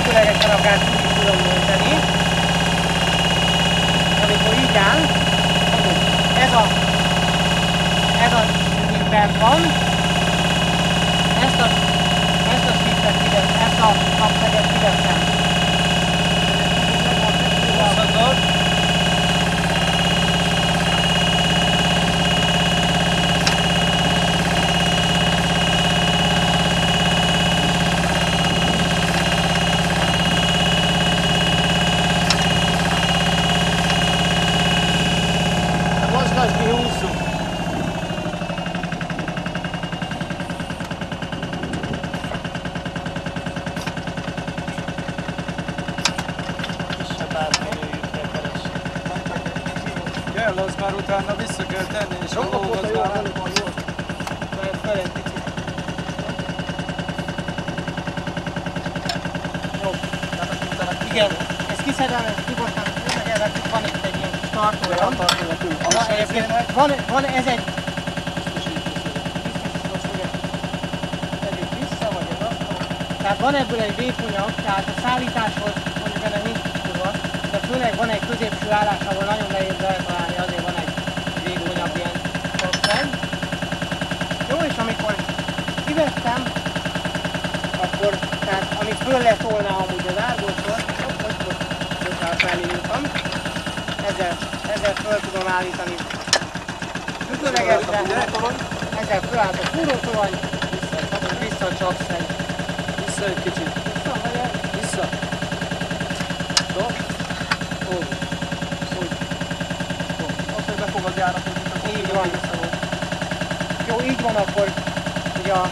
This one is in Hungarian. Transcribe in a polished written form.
függőlegesen akár úgy is tudom dönteni. Amikor így áll, ez a szűk bent van, ezt a shiftet kiveszem, ezt a kapszeget kiveszem. Az már utána vissza kell tenni, és a lóg az már... Jó, igen, ezt kiszedem, ezt nyugodtan, meg van itt egy ilyen kis tartója. Van ez egy... Tehát van ebből egy vékonyag, tehát a szállításhoz mondjuk ennek nincs kurva, de főleg van egy középső állás, ahol nagyon nehéz eltalálni, azért van egy vékonyabb ilyen kapszeg. Jó, és amikor kivettem, akkor, tehát amit föl lehet tolná amúgy az árgótól, hogy felindultam, ezzel föl tudom állítani függőlegesre, ezzel fölállt a fúrótorony, vissza a csapszeg. Vissza egy kicsit. Vissza. Stop. Úgy. Azt, hogy befogad járat, így van. Jó, így van, akkor ugye a